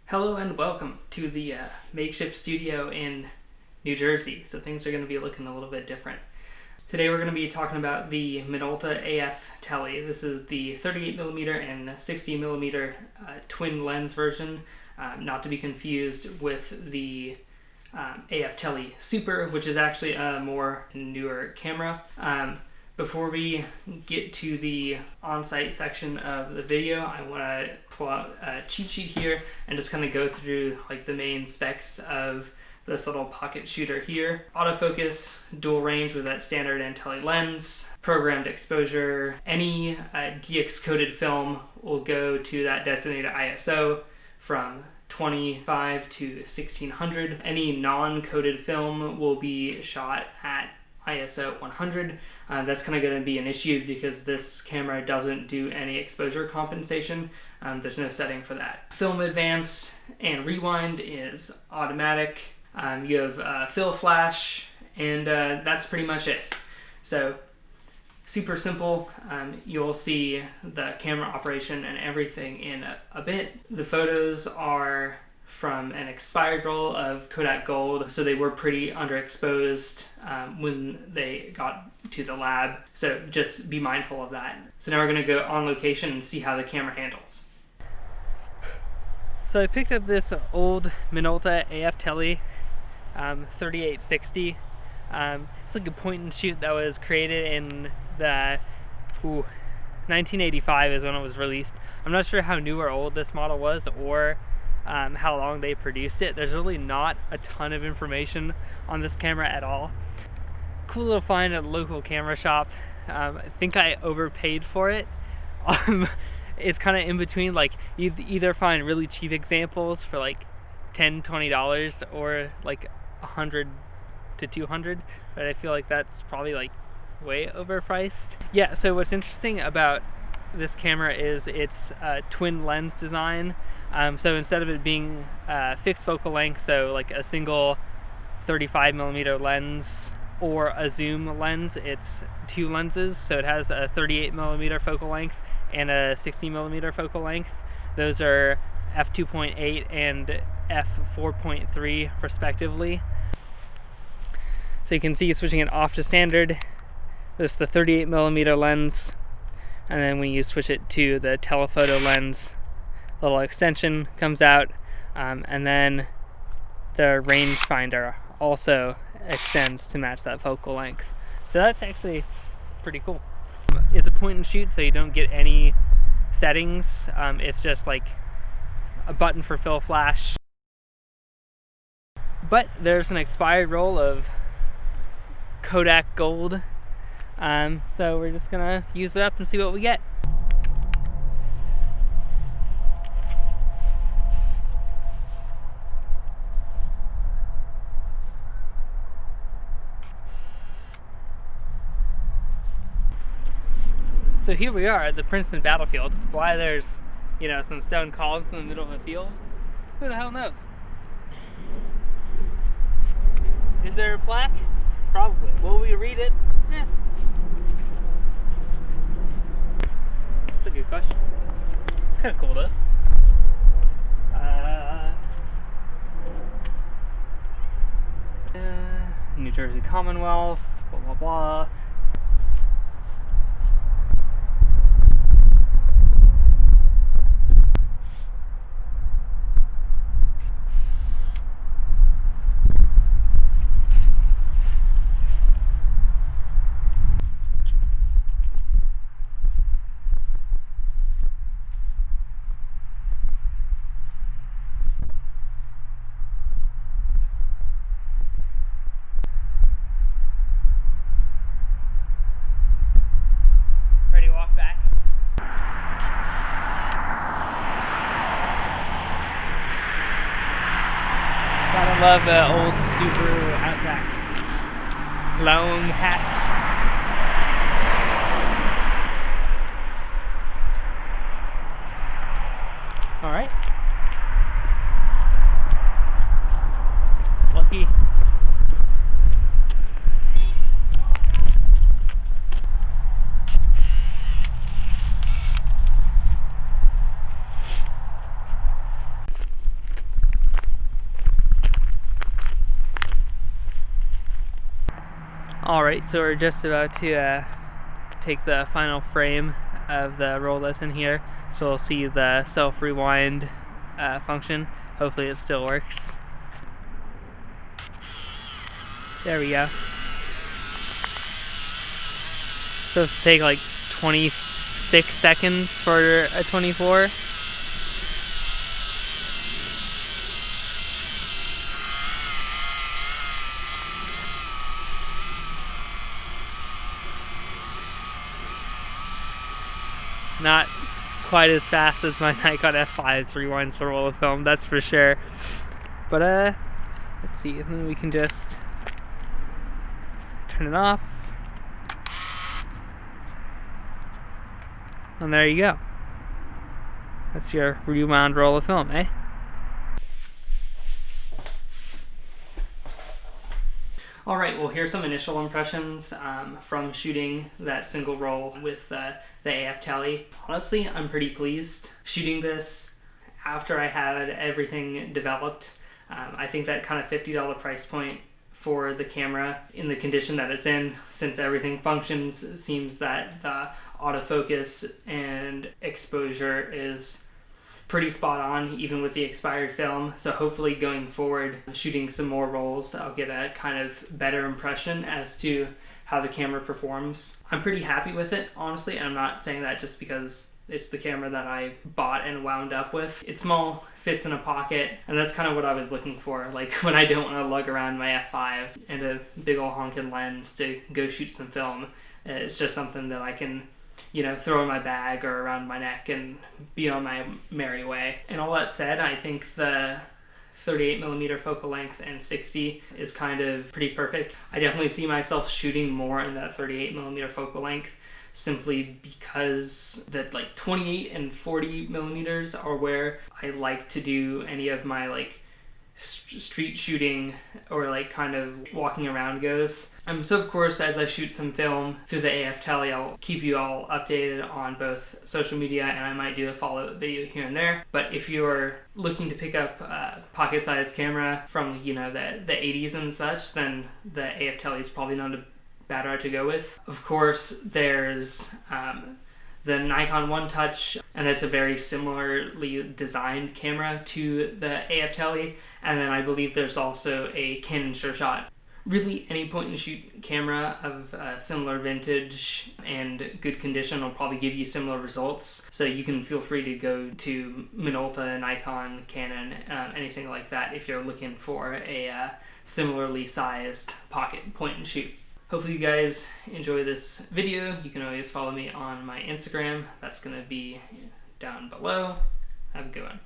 Hello and welcome to the makeshift studio in New Jersey. So things are going to be looking a little bit different. Today we're going to be talking about the Minolta AF Tele. This is the 38mm and 60mm twin lens version, not to be confused with the AF Tele Super, which is actually a more newer camera. Before we get to the on-site section of the video, I want to pull out a cheat sheet here and just kind of go through like the main specs of this little pocket shooter here. Autofocus, dual range with that standard and tele lens, programmed exposure. Any DX coded film will go to that designated ISO from 25 to 1600. Any non-coded film will be shot at ISO 100. That's kind of going to be an issue because this camera doesn't do any exposure compensation. There's no setting for that. Film advance and rewind is automatic. You have fill flash, and that's pretty much it. So super simple. You'll see the camera operation and everything in a bit. The photos are from an expired roll of Kodak Gold, so they were pretty underexposed when they got to the lab, so just be mindful of that. So now we're going to go on location and see how the camera handles. So I picked up this old Minolta AF Tele 3860. It's like a point and shoot that was created in the 1985 is when it was released. I'm not sure how new or old this model was or how long they produced it. There's really not a ton of information on this camera at all. Cool little find at a local camera shop. I think I overpaid for it. It's kind of in between, like you either find really cheap examples for like $10-$20 or like $100 to $200, but I feel like that's probably like way overpriced. Yeah, so what's interesting about this camera is its twin lens design. So instead of it being fixed focal length, so like a single 35mm lens or a zoom lens, it's two lenses. So it has a 38mm focal length and a 60mm focal length. Those are f2.8 and f4.3 respectively. So you can see switching it off to standard, this is the 38mm lens, and then when you switch it to the telephoto lens, a little extension comes out, and then the rangefinder also extends to match that focal length. So that's actually pretty cool. It's a point and shoot, so you don't get any settings. It's just like a button for fill flash. But there's an expired roll of Kodak Gold, so we're just gonna use it up and see what we get. So here we are at the Princeton battlefield. Why there's, some stone columns in the middle of the field, who the hell knows? Is there a plaque? Probably. Will we read it? That's a good question. It's kind of cool though. New Jersey Commonwealth, blah blah blah. I love the old Subaru Outback. Long hatch. All right. Lucky. Alright, so we're just about to take the final frame of the roll that's in here, so we'll see the self-rewind function. Hopefully it still works. There we go. So it's take like 26 seconds for a 24. Not quite as fast as my Nikon F5's rewinds for roll of film, that's for sure. But let's see, and then we can just turn it off. And there you go. That's your rewound roll of film, eh? Alright, well here's some initial impressions from shooting that single roll with the AF Tele. Honestly, I'm pretty pleased. Shooting this after I had everything developed, I think that kind of $50 price point for the camera in the condition that it's in, since everything functions, it seems that the autofocus and exposure is pretty spot on, even with the expired film. So hopefully going forward, shooting some more rolls, I'll get a kind of better impression as to how the camera performs. I'm pretty happy with it, honestly, and I'm not saying that just because it's the camera that I bought and wound up with. It's small, fits in a pocket, and that's kind of what I was looking for. Like when I don't want to lug around my F5 and a big old honking lens to go shoot some film, it's just something that I can, you know, throw in my bag or around my neck and be on my merry way. And all that said, I think the 38mm focal length and 60 is kind of pretty perfect. I definitely see myself shooting more in that 38mm focal length, simply because that like 28 and 40 millimeters are where I like to do any of my like street shooting or like kind of walking around goes. So of course, as I shoot some film through the AF Tele, I'll keep you all updated on both social media, and I might do a follow-up video here and there. But if you're looking to pick up a pocket-sized camera from, you know, the 80s and such, then the AF Tele is probably not a bad route to go with. Of course, there's the Nikon One Touch, and that's a very similarly designed camera to the AF Tele. And then I believe there's also a Canon SureShot. Really, any point-and-shoot camera of similar vintage and good condition will probably give you similar results. So you can feel free to go to Minolta, Nikon, Canon, anything like that if you're looking for a similarly sized pocket point-and-shoot. Hopefully you guys enjoy this video. You can always follow me on my Instagram. That's going to be down below. Have a good one.